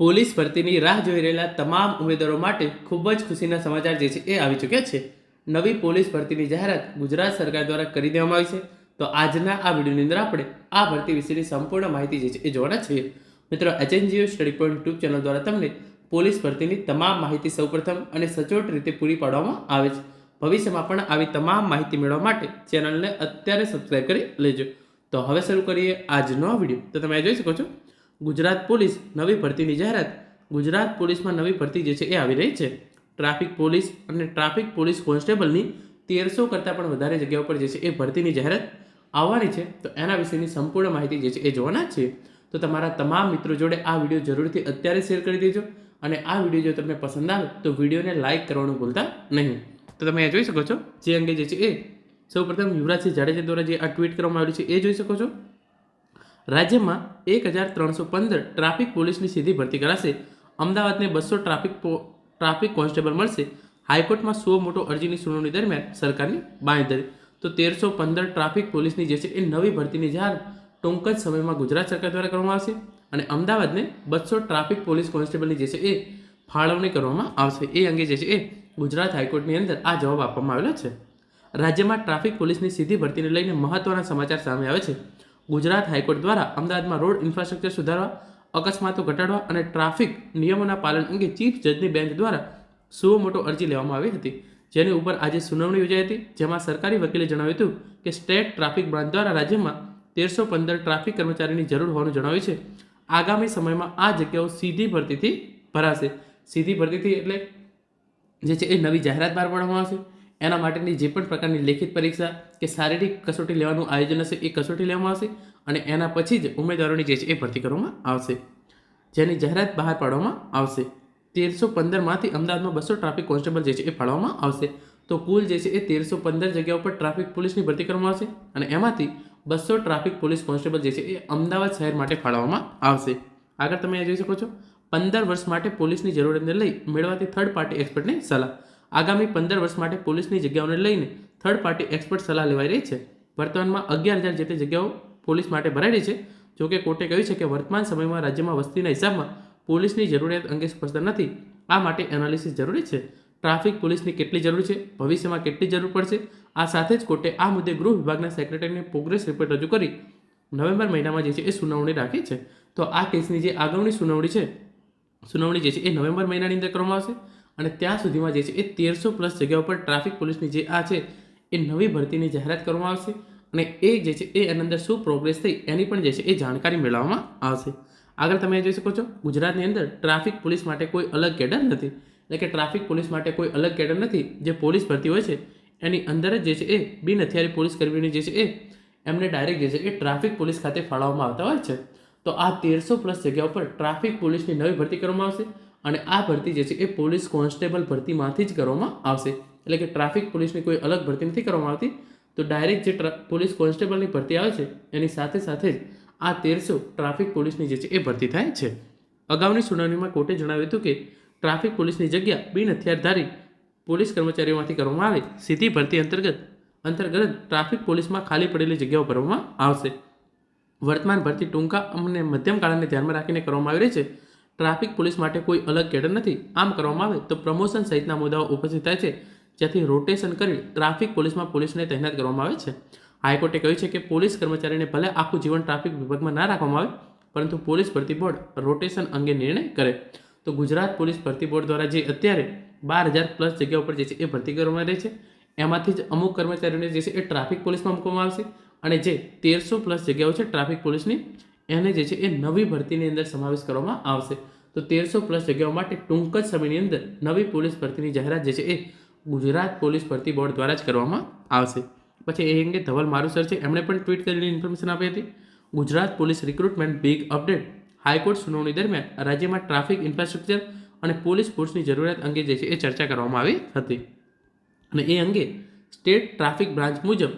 Police ભરતીની રાહ જોઈ રહેલા તમામ ઉમેદવારો માટે ખૂબ જ ખુશીના સમાચાર જે છે એ આવી ચૂક્યા છે. નવી પોલીસ ભરતીની જાહેરાત ગુજરાત સરકાર દ્વારા કરી દેવામાં આવી છે. તો આજના આ વિડીયોની અંદર આપણે આ ભરતી વિશેની સંપૂર્ણ માહિતી જે છે એ જોવાના છીએ. મિત્રો, HNGO study point YouTube channel દ્વારા તમને પોલીસ ભરતીની તમામ માહિતી સૌપ્રથમ અને સચોટ રીતે પૂરી પાડવામાં આવે છે. ભવિષ્યમાં પણ આવી તમામ માહિતી મેળવવા માટે ચેનલને અત્યારે સબસ્ક્રાઇબ કરી લેજો. તો હવે શરૂ કરીએ આજનો વિડીયો. તો તમે જોઈ શકો છો, ગુજરાત પોલીસ નવી ભરતીની જાહેરાત. ગુજરાત પોલીસમાં નવી ભરતી જે છે એ આવી રહી છે. ટ્રાફિક પોલીસ અને ટ્રાફિક પોલીસ કોન્સ્ટેબલની 1300 કરતાં પણ વધારે જગ્યાઓ પર જે છે એ ભરતીની જાહેરાત આવવાની છે. તો એના વિશેની સંપૂર્ણ માહિતી જે છે એ જોવાના છે. તો તમારા તમામ મિત્રો જોડે આ વિડીયો જરૂરથી અત્યારે શેર કરી દેજો. અને આ વિડીયો જો તમને પસંદ આવે તો વિડીયોને લાઇક કરવાનું ભૂલતા નહીં. તો તમે જોઈ શકો છો, જે અંગે જે છે એ સૌપ્રથમ યુવરાજસિંહ જાડેજા દ્વારા જે આ ટ્વીટ કરવામાં આવ્યું છે એ જોઈ શકો છો. રાજ્યમાં 1315 ટ્રાફિક પોલીસની સીધી ભરતી કરાશે. અમદાવાદને 200 ટ્રાફિક કોન્સ્ટેબલ મળશે. હાઈકોર્ટમાં 100 મોટો અરજીની સુનાવણી દરમિયાન સરકારની બાંયધરી. તો 1315 ટ્રાફિક પોલીસની જે છે એ નવી ભરતીની જાહેરાત ટૂંક જ સમયમાં ગુજરાત સરકાર દ્વારા કરવામાં આવશે. અને અમદાવાદને 200 ટ્રાફિક પોલીસ કોન્સ્ટેબલની જે છે એ ફાળવણી કરવામાં આવશે. એ અંગે જે છે એ ગુજરાત હાઈકોર્ટની અંદર આ જવાબ આપવામાં આવેલો છે. રાજ્યમાં ટ્રાફિક પોલીસની સીધી ભરતીને લઈને મહત્વના સમાચાર સામે આવે છે. ગુજરાત હાઈકોર્ટ દ્વારા અમદાવાદમાં રોડ ઇન્ફ્રાસ્ટ્રક્ચર સુધારવા, અકસ્માતો ઘટાડવા અને ટ્રાફિક નિયમોના પાલન અંગે ચીફ જજની બેન્ચ દ્વારા 100 મોટો અરજી લેવામાં આવી હતી, જેની ઉપર આજે સુનાવણી યોજાઈ હતી. જેમાં સરકારી વકીલે જણાવ્યું હતું કે સ્ટેટ ટ્રાફિક બ્રાન્ચ દ્વારા રાજ્યમાં 1315 ટ્રાફિક કર્મચારીની જરૂર હોવાનું જણાવ્યું છે. આગામી સમયમાં આ જગ્યાઓ સીધી ભરતીથી ભરાશે. સીધી ભરતીથી એટલે જે છે એ નવી જાહેરાત બહાર પાડવામાં આવશે. એના માટેની જે પણ પ્રકારની લેખિત પરીક્ષા કે શારીરિક કસોટી લેવાનું આયોજન હશે એ કસોટી લેવામાં આવશે. અને એના પછી જ ઉમેદવારોની જે છે એ ભરતી કરવામાં આવશે, જેની જાહેરાત બહાર પાડવામાં આવશે. 1315માંથી અમદાવાદમાં 200 ટ્રાફિક કોન્સ્ટેબલ જે છે એ ફાળવવામાં આવશે. તો કુલ જે છે એ 1315 જગ્યાઓ પર ટ્રાફિક પોલીસની ભરતી કરવામાં આવશે. અને એમાંથી 200 ટ્રાફિક પોલીસ કોન્સ્ટેબલ જે છે એ અમદાવાદ શહેર માટે ફાળવવામાં આવશે. આગળ તમે જોઈ શકો છો, 15 વર્ષ માટે પોલીસની જરૂરિયાતને લઈ મેળવાતી થર્ડ પાર્ટી એક્સપર્ટની સલાહ. આગામી 15 વર્ષ માટે પોલીસની જગ્યાઓને લઈને થર્ડ પાર્ટી એક્સપર્ટ સલાહ લેવાઈ રહી છે. વર્તમાનમાં 11,000 જેટલી જગ્યાઓ પોલીસ માટે ભરાઈ રહી છે. જોકે કોર્ટે કહ્યું છે કે વર્તમાન સમયમાં રાજ્યમાં વસ્તીના હિસાબમાં પોલીસની જરૂરિયાત અંગે સ્પષ્ટતા નથી. આ માટે એનાલિસિસ જરૂરી છે. ટ્રાફિક પોલીસની કેટલી જરૂર છે, ભવિષ્યમાં કેટલી જરૂર પડશે, આ સાથે જ કોર્ટે આ મુદ્દે ગૃહ વિભાગના સેક્રેટરીને પ્રોગ્રેસ રિપોર્ટ રજૂ કરી નવેમ્બર મહિનામાં જે છે એ સુનાવણી રાખી છે. તો આ કેસની જે આગળની સુનાવણી જે છે એ નવેમ્બર મહિનાની અંદર કરવામાં આવશે. અને ત્યાં સુધીમાં જે છે એ 1300+ જગ્યાઓ પર ટ્રાફિક પોલીસની જે આ છે એ નવી ભરતીની જાહેરાત કરવામાં આવશે. અને એ જે છે એ એની અંદર શું પ્રોગ્રેસ થઈ એની પણ જે છે એ જાણકારી મેળવવામાં આવશે. આગળ તમે જોઈ શકો છો, ગુજરાતની અંદર ટ્રાફિક પોલીસ માટે કોઈ અલગ કેડર નથી. એટલે કે ટ્રાફિક પોલીસ માટે કોઈ અલગ કેડર નથી. જે પોલીસ ભરતી હોય છે એની અંદર જ જે છે એ બિન હથિયારી પોલીસ કર્મીઓની જે છે એ એમને ડાયરેક્ટ જે છે એ ટ્રાફિક પોલીસ ખાતે ફાળવવામાં આવતા હોય છે. તો આ 1300+ જગ્યાઓ પર ટ્રાફિક પોલીસની નવી ભરતી કરવામાં આવશે. અને આ ભરતી જે છે એ પોલીસ કોન્સ્ટેબલ ભરતીમાંથી જ કરવામાં આવશે. એટલે કે ટ્રાફિક પોલીસની કોઈ અલગ ભરતી નથી કરવામાં આવતી. તો ડાયરેક્ટ જે પોલીસ કોન્સ્ટેબલની ભરતી આવે છે એની સાથે સાથે જ આ 1300 ટ્રાફિક પોલીસની જે છે એ ભરતી થાય છે. અગાઉની સુનાવણીમાં કોર્ટે જણાવ્યું હતું કે ટ્રાફિક પોલીસની જગ્યા બિન હથિયારધારી પોલીસ કર્મચારીઓમાંથી કરવામાં આવે. સીધી ભરતી અંતર્ગત ટ્રાફિક પોલીસમાં ખાલી પડેલી જગ્યાઓ ભરવામાં આવશે. વર્તમાન ભરતી ટૂંકા અને મધ્યમ ગાળાને ધ્યાનમાં રાખીને કરવામાં આવી રહી છે. ટ્રાફિક પોલીસ માટે કોઈ અલગ કેડર નથી. આમ કરવામાં આવે તો પ્રમોશન સહિતના મુદ્દાઓ ઉપસ્થિત થાય છે, જેથી રોટેશન કરી ટ્રાફિક પોલીસમાં પોલીસને તૈનાત કરવામાં આવે છે. હાઈકોર્ટે કહ્યું છે કે પોલીસ કર્મચારીને ભલે આખું જીવન ટ્રાફિક વિભાગમાં ના રાખવામાં આવે, પરંતુ પોલીસ ભરતી બોર્ડ રોટેશન અંગે નિર્ણય કરે. તો ગુજરાત પોલીસ ભરતી બોર્ડ દ્વારા જે અત્યારે 12,000+ જગ્યાઓ પર જે છે એ ભરતી કરવામાં રહી છે, એમાંથી જ અમુક કર્મચારીઓને જે છે એ ટ્રાફિક પોલીસમાં મૂકવામાં આવશે. અને જે 1300+ જગ્યાઓ છે ટ્રાફિક પોલીસની, એને જે છે એ નવી ભરતીની અંદર સમાવેશ કરવામાં આવશે. તો 1300+ જગ્યાઓ માટે ટૂંક જ સમયની અંદર નવી પોલીસ ભરતીની જાહેરાત જે છે એ ગુજરાત પોલીસ ભરતી બોર્ડ દ્વારા જ કરવામાં આવશે. પછી એ અંગે ધવલ મારુસર છે, એમણે પણ ટ્વીટ કરીને ઇન્ફોર્મેશન આપી હતી. Gujarat police recruitment big update. High court સુનાવણી દરમિયાન રાજ્યમાં ટ્રાફિક ઇન્ફ્રાસ્ટ્રક્ચર અને પોલીસ ફોર્સની જરૂરિયાત અંગે જે છે એ ચર્ચા કરવામાં આવી હતી. અને એ અંગે સ્ટેટ ટ્રાફિક બ્રાન્ચ મુજબ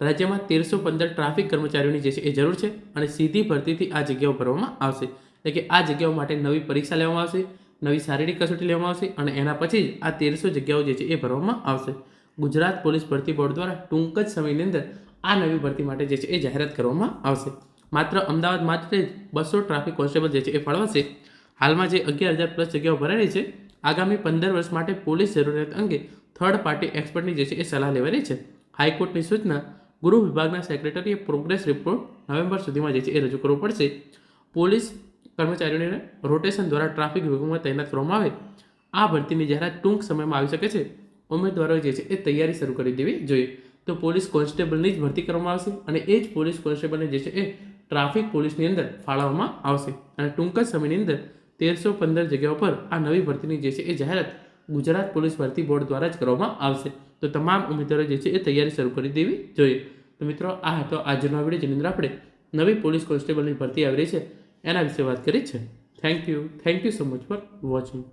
રાજ્યમાં 1315 ટ્રાફિક કર્મચારીઓની જે છે એ જરૂર છે. અને સીધી ભરતીથી આ જગ્યાઓ ભરવામાં આવશે. એટલે કે આ જગ્યાઓ માટે નવી પરીક્ષા લેવામાં આવશે, નવી શારીરિક કસોટી લેવામાં આવશે. અને એના પછી જ આ 1300 જગ્યાઓ જે છે એ ભરવામાં આવશે. ગુજરાત પોલીસ ભરતી બોર્ડ દ્વારા ટૂંક જ સમયની અંદર આ નવી ભરતી માટે જે છે એ જાહેરાત કરવામાં આવશે. માત્ર અમદાવાદ માટે જ 200 ટ્રાફિક કોન્સ્ટેબલ જે છે એ ફાળવાશે. હાલમાં જે 11,000+ જગ્યાઓ ભરાઈ છે, આગામી 15 વર્ષ માટે પોલીસ જરૂરિયાત અંગે થર્ડ પાર્ટી એક્સપર્ટની જે છે એ સલાહ લેવાઈ છે. હાઈકોર્ટની સૂચના ગૃહ વિભાગના સેક્રેટરીએ પ્રોગ્રેસ રિપોર્ટ નવેમ્બર સુધીમાં જે છે એ રજૂ કરવો પડશે. પોલીસ કર્મચારીઓને રોટેશન દ્વારા ટ્રાફિક વિભાગમાં તૈનાત કરવામાં આવે. આ ભરતીની જાહેરાત ટૂંક સમયમાં આવી શકે છે. ઉમેદવારોએ જે છે એ તૈયારી શરૂ કરી દેવી જોઈએ. તો પોલીસ કોન્સ્ટેબલની જ ભરતી કરવામાં આવશે અને એ જ પોલીસ કોન્સ્ટેબલને જે છે એ ટ્રાફિક પોલીસની અંદર ફાળવવામાં આવશે અને ટૂંક જ સમયની અંદર 1315 જગ્યાઓ પર આ નવી ભરતીની જે છે એ જાહેરાત ગુજરાત પોલીસ ભરતી બોર્ડ દ્વારા જ કરવામાં આવશે. તો તમામ ઉમેદવારો જે છે એ તૈયારી શરૂ કરી દેવી જોઈએ. તો મિત્રો, આ હતો આજનો વિડીયો, જેની અંદર આપણે નવી પોલીસ કોન્સ્ટેબલની ભરતી આવી રહી છે એના વિશે વાત કરી છે. Thank you so much for watching.